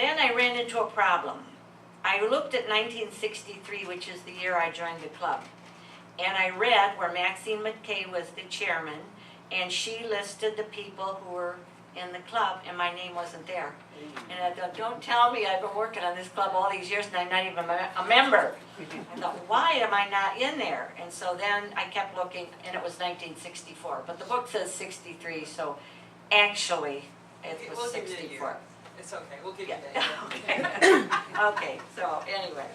Then I ran into a problem. I looked at 1963, which is the year I joined the club, and I read where Maxine McKay was the chairman, and she listed the people who were in the club, and my name wasn't there. And I thought, don't tell me I've been working on this club all these years and I'm not even a member. I thought, why am I not in there? And so then I kept looking, and it was 1964. But the book says 63, so actually it was 64. It's okay, we'll give you Yeah. that. Okay, so anyway.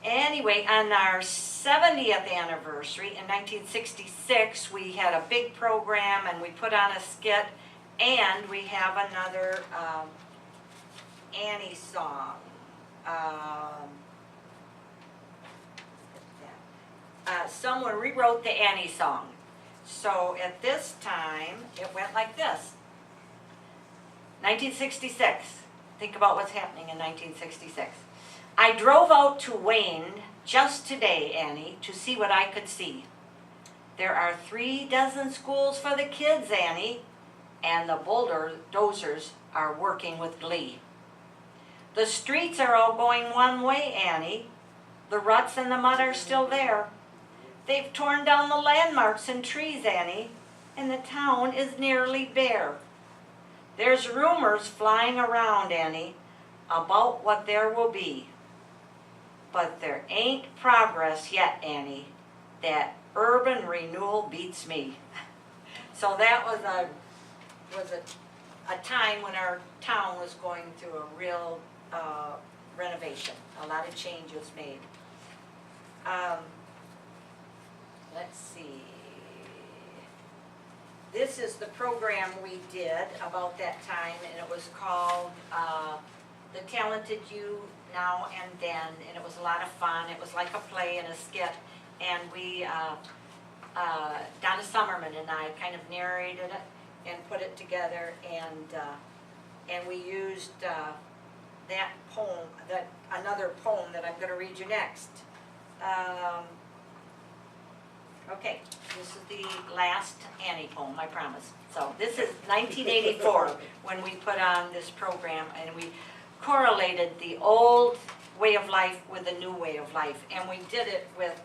Anyway, on our 70th anniversary in 1966, we had a big program and we put on a skit, and we have another Annie song. Someone rewrote the Annie song. So at this time, it went like this. 1966. Think about what's happening in 1966. I drove out to Wayne just today, Annie, to see what I could see. There are 36 schools for the kids, Annie, and the bulldozers are working with glee. The streets are all going one way, Annie. The ruts and the mud are still there. They've torn down the landmarks and trees, Annie, and the town is nearly bare. There's rumors flying around, Annie, about what there will be. But there ain't progress yet, Annie. That urban renewal beats me. So that was a time when our town was going through a real renovation. A lot of changes made. Let's see. This is the program we did about that time, and it was called The Talented You Now and Then, and it was a lot of fun. It was like a play and a skit, and we, Donna Summerman and I kind of narrated it and put it together, and we used that poem, another poem that I'm going to read you next. Okay, this is the last Annie poem, I promise. So this is 1984 when we put on this program, and we correlated the old way of life with the new way of life. And we did it with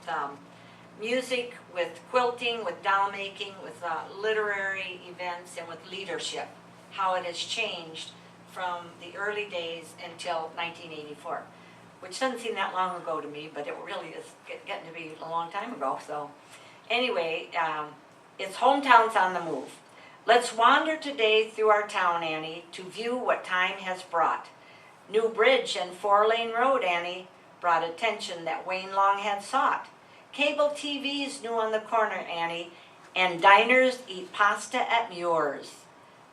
music, with quilting, with doll making, with literary events, and with leadership. How it has changed from the early days until 1984, which doesn't seem that long ago to me, but it really is getting to be a long time ago. So anyway, it's Hometowns on the Move. Let's wander today through our town, Annie, to view what time has brought. New bridge and 4-lane road, Annie, brought attention that Wayne long had sought. Cable TV's new on the corner, Annie, and diners eat pasta at Muir's.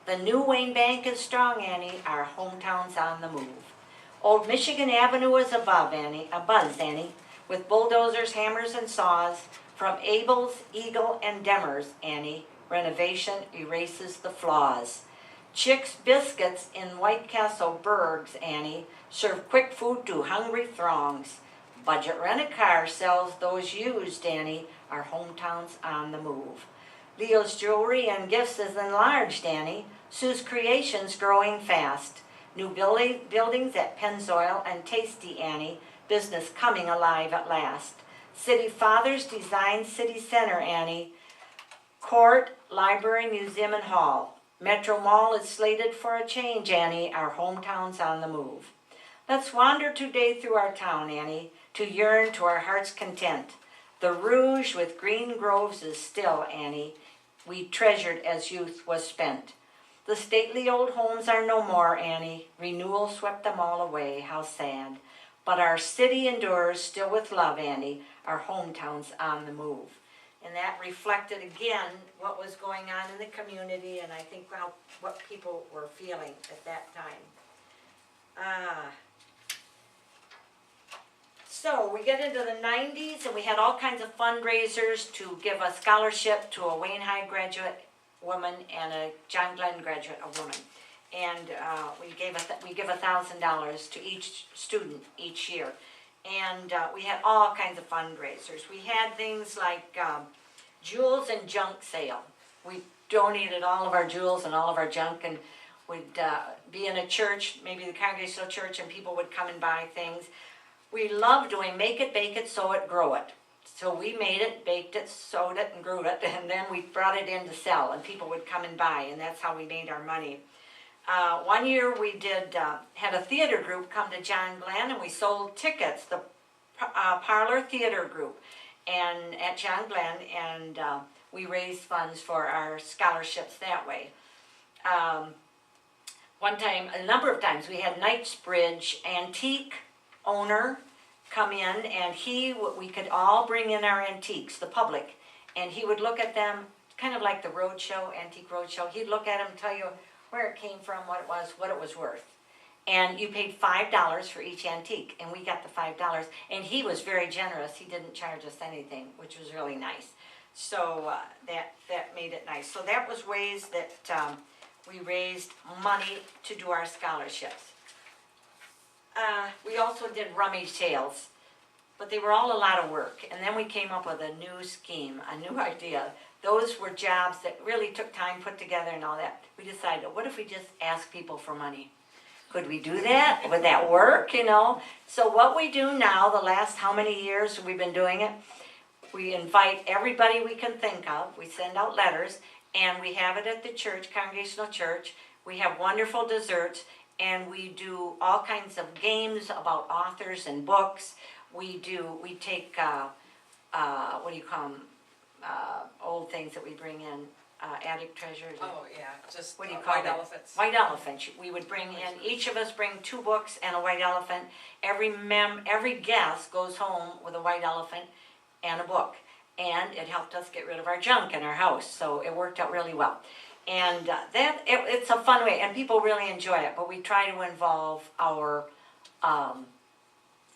The new Wayne Bank is strong, Annie, our hometown's on the move. Old Michigan Avenue is above, Annie, abuzz, Annie, with bulldozers, hammers, and saws. From Abel's, Eagle, and Demers, Annie, renovation erases the flaws. Chick's Biscuits in White Castle Bergs, Annie, serve quick food to hungry throngs. Budget Rent-A-Car sells those used, Annie, our hometown's on the move. Leo's Jewelry and Gifts is enlarged, Annie. Sue's Creations growing fast. New buildings at Pennzoil and Tasty, Annie, business coming alive at last. City Fathers design City Center, Annie. Court, Library, Museum, and Hall. Metro Mall is slated for a change, Annie, our hometown's on the move. Let's wander today through our town, Annie, to yearn to our heart's content. The Rouge with green groves is still, Annie, we treasured as youth was spent. The stately old homes are no more, Annie, renewal swept them all away, how sad. But our city endures still with love, Annie, our hometown's on the move. And that reflected again what was going on in the community, and I think what people were feeling at that time. So we get into the 90s, and we had all kinds of fundraisers to give a scholarship to a Wayne High graduate woman and a John Glenn graduate, a woman. And we give $1,000 to each student each year. And we had all kinds of fundraisers. We had things like jewels and junk sale. We donated all of our jewels and all of our junk, and We'd be in a church, maybe the Congregational Church, and people would come and buy things. We love doing make it, bake it, sew it, grow it. So we made it, baked it, sewed it, and grew it, and then we brought it in to sell, and people would come and buy, and that's how we made our money. One year we had a theater group come to John Glenn, and we sold tickets, the Parlor Theater Group, and at John Glenn, and we raised funds for our scholarships that way. One time, a number of times, we had Knightsbridge antique owner come in, and we could all bring in our antiques, the public, and he would look at them, kind of like the roadshow, antique roadshow. He'd look at them, tell you where it came from, what it was worth. And you paid $5 for each antique, and we got the $5. And he was very generous. He didn't charge us anything, which was really nice. So that made it nice. So that was ways that we raised money to do our scholarships. We also did rummage sales, but they were all a lot of work. And then we came up with a new scheme, a new idea. Those were jobs that really took time put together and all that. We decided, what if we just ask people for money? Could we do that? Would that work, you know? So what we do now, the last how many years we've been doing it, we invite everybody we can think of. We send out letters, and we have it at the church, Congregational Church. We have wonderful desserts, and we do all kinds of games about authors and books. We take, what do you call them, old things that we bring in, attic treasures. Oh, yeah, just What do you call white that? elephants. White elephants. We would bring in, each of us bring 2 books and a white elephant. Every guest goes home with a white elephant and a book. And it helped us get rid of our junk in our house, so it worked out really well. And it's a fun way, and people really enjoy it. But we try to involve our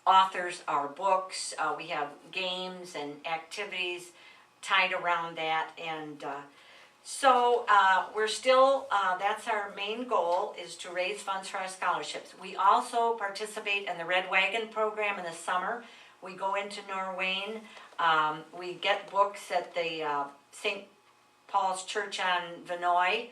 authors, our books. We have games and activities tied around that, and so we're still, that's our main goal, is to raise funds for our scholarships. We also participate in the Red Wagon program in the summer. We go into Norwayne. We get books at the St. Paul's Church on Vinoy,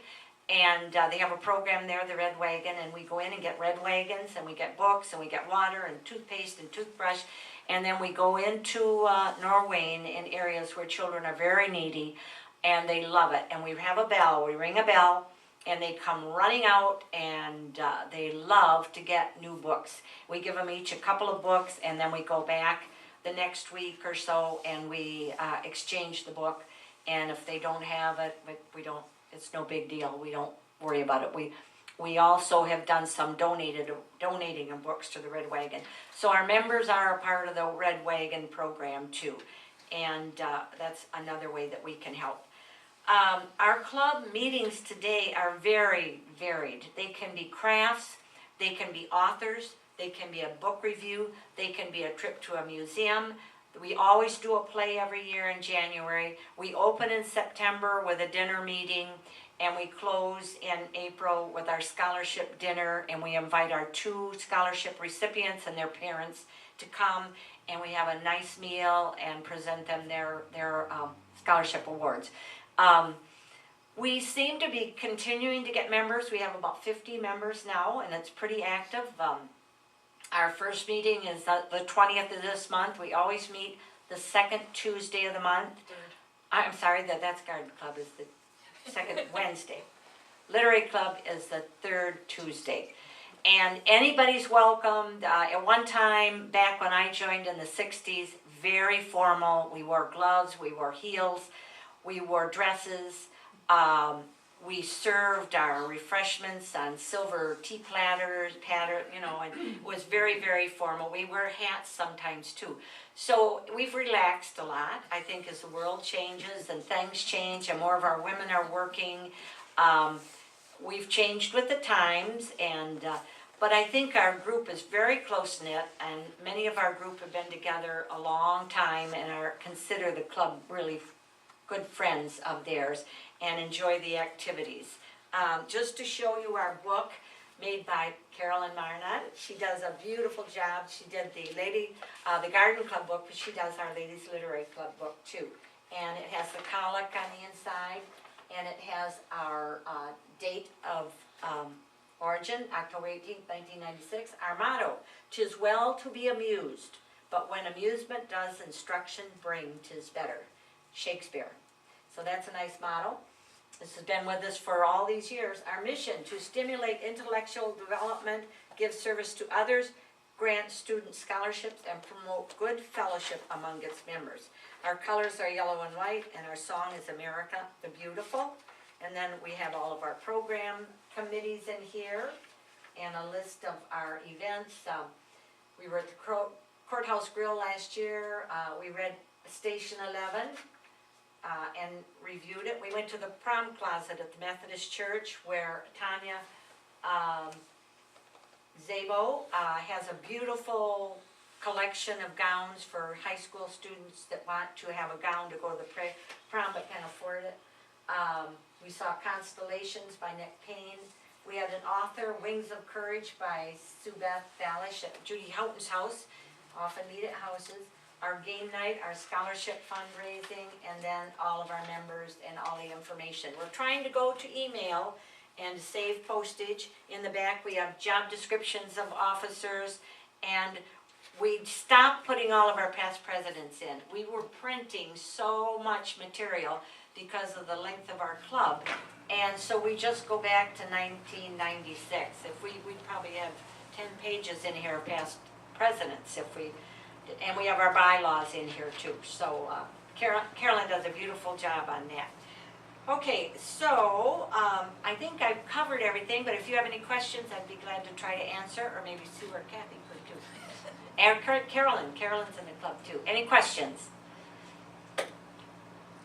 and they have a program there, the Red Wagon, and we go in and get red wagons, and we get books, and we get water and toothpaste and toothbrush, and then we go into Norwayne in areas where children are very needy, and they love it. And we have a bell, we ring a bell, and they come running out, and they love to get new books. We give them each a couple of books, and then we go back the next week or so, and we exchange the book. And if they don't have it, but it's no big deal. We don't worry about it. We also have done some donating of books to the Red Wagon. So our members are a part of the Red Wagon program too. And that's another way that we can help. Our club meetings today are very varied. They can be crafts, they can be authors, they can be a book review, they can be a trip to a museum. We always do a play every year in January. We open in September with a dinner meeting, and we close in April with our scholarship dinner, and we invite our 2 scholarship recipients and their parents to come, and we have a nice meal and present them their scholarship awards. We seem to be continuing to get members. We have about 50 members now, and it's pretty active. Our first meeting is the 20th of this month. We always meet the 2nd Tuesday of the month. I'm sorry, that's Garden Club is the 2nd Wednesday. Literary Club is the 3rd Tuesday. And anybody's welcomed. At one time, back when I joined in the 60s, very formal. We wore gloves, we wore heels, we wore dresses. We served our refreshments on silver tea platters, and it was very, very formal. We wear hats sometimes too. So we've relaxed a lot, I think, as the world changes and things change and more of our women are working. We've changed with the times, but I think our group is very close-knit, and many of our group have been together a long time and consider the club really good friends of theirs and enjoy the activities. Just to show you our book made by Carolyn Marnott. She does a beautiful job. She did the Garden Club book, but she does our Ladies Literary Club book too. And it has the colic on the inside, and it has our date of Origin, October 18th, 1996. Our motto, "'Tis well to be amused, but when amusement does instruction bring, 'tis better." Shakespeare. So that's a nice motto. This has been with us for all these years. Our mission, to stimulate intellectual development, give service to others, grant student scholarships, and promote good fellowship among its members. Our colors are yellow and white, and our song is America the Beautiful. And then we have all of our program committees in here, and a list of our events. We were at the Courthouse Grill last year. We read Station 11 and reviewed it. We went to the prom closet at the Methodist Church, where Tanya Zabo has a beautiful collection of gowns for high school students that want to have a gown to go to the prom but can't afford it. We saw Constellations by Nick Payne. We had an author, Wings of Courage by Sue Beth Ballish at Judy Houghton's house, often meet at houses. Our game night, our scholarship fundraising, and then all of our members and all the information. We're trying to go to email and save postage. In the back we have job descriptions of officers, and we stopped putting all of our past presidents in. We were printing so much material because of the length of our club, and so we just go back to 1996. If we probably have 10 pages in here past presidents, and we have our bylaws in here too. So Carolyn does a beautiful job on that. Okay, so I think I've covered everything, but if you have any questions, I'd be glad to try to answer, or maybe Sue or Kathy could too. And Carolyn's in the club too. Any questions?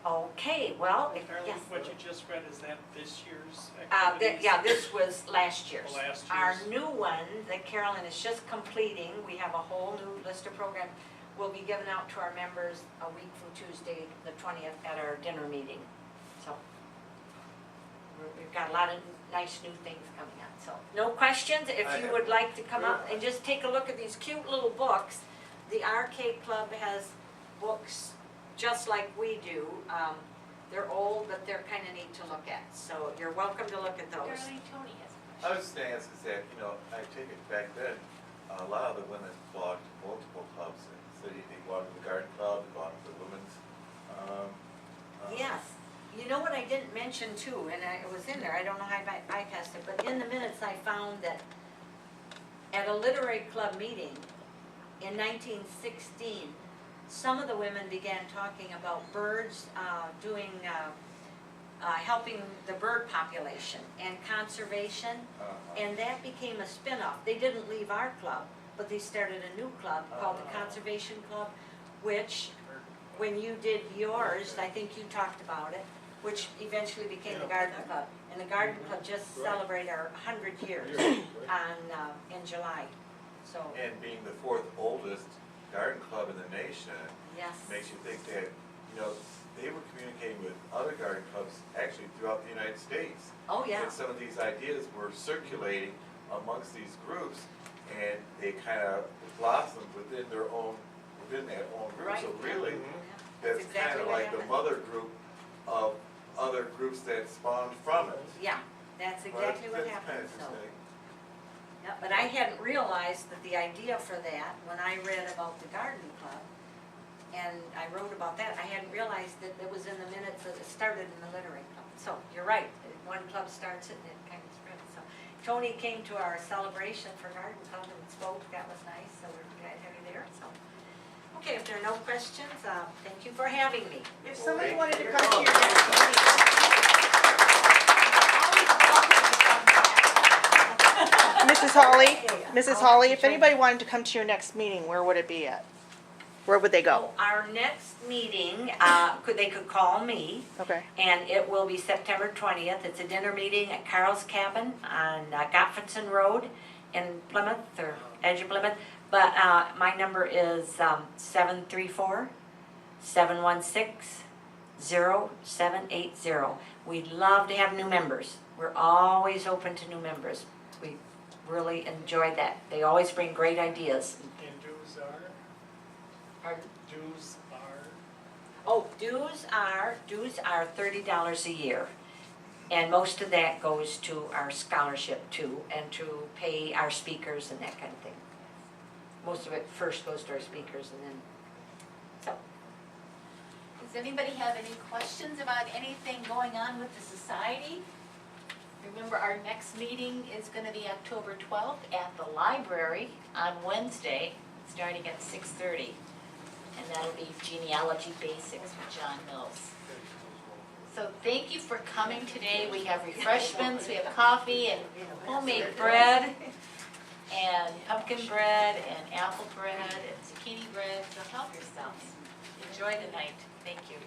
Okay, well, yes. What you just read, is that this year's activities? Yeah, this was last year's. Last Our year's. new one that Carolyn is just completing, we have a whole new list of programs, will be given out to our members a week from Tuesday, the 20th, at our dinner meeting. So we've got a lot of nice new things coming up. So no questions. If you would like to come up and just take a look at these cute little books. The Arcade Club has books just like we do. They're old, but they're kind of neat to look at. So you're welcome to look at those. Darlene, Tony has a question. I was just going to ask, is that, I take it back then, a lot of the women belonged to multiple clubs in the city. They belonged to the garden club, they belonged to the women's. Yes. You know what I didn't mention too, and it was in there, I don't know how I bypassed it, but in the minutes I found that at a literary club meeting in 1916, some of the women began talking about birds, helping the bird population and conservation, and that became a spin-off. They didn't leave our club, but they started a new club called the Conservation Club, which, when you did yours, I think you talked about it, which eventually became the Garden Club. And the Garden Club just celebrated our 100 years in July. So, And being the fourth oldest garden club in the nation, yes. makes you think that, they were communicating with other garden clubs actually throughout the United States. Oh, yeah. And some of these ideas were circulating amongst these groups, and they kind of blossomed within that own group. Right. So really, That's that's exactly kind of what like the happened. mother group of other groups that spawned from it. Yeah, that's exactly what That's happened. kind of So, interesting. yeah, but I hadn't realized that the idea for that, when I read about the Garden Club, and I wrote about that, I hadn't realized that it was in the minutes that it started in the literary club. So you're right, one club starts it and it kind of spreads. So Tony came to our celebration for Garden Club and spoke, that was nice, so we're glad to have you there. So, okay, if there are no questions, thank you for having me. If somebody Thank wanted to you. come to your next meeting. Mrs. Hawley, if anybody wanted to come to your next meeting, where would it be at? Where would they go? Our next meeting, they could call me, Okay. and it will be September 20th. It's a dinner meeting at Carl's Cabin on Gottfredson Road in Plymouth, or edge of Plymouth. But my number is 734-716-0780. We'd love to have new members. We're always open to new members. We really enjoy that. They always bring great ideas. And dues are? Pardon? Dues are? Oh, dues are $30 a year. And most of that goes to our scholarship too, and to pay our speakers and that kind of thing. Most of it first goes to our speakers and then, so. Does anybody have any questions about anything going on with the society? Remember, our next meeting is gonna be October 12th at the library on Wednesday, starting at 6:30. And that'll be genealogy basics with John Mills. So thank you for coming today. We have refreshments, we have coffee and homemade bread, and pumpkin bread, and apple bread, and zucchini bread, so help yourselves. Enjoy the night. Thank you.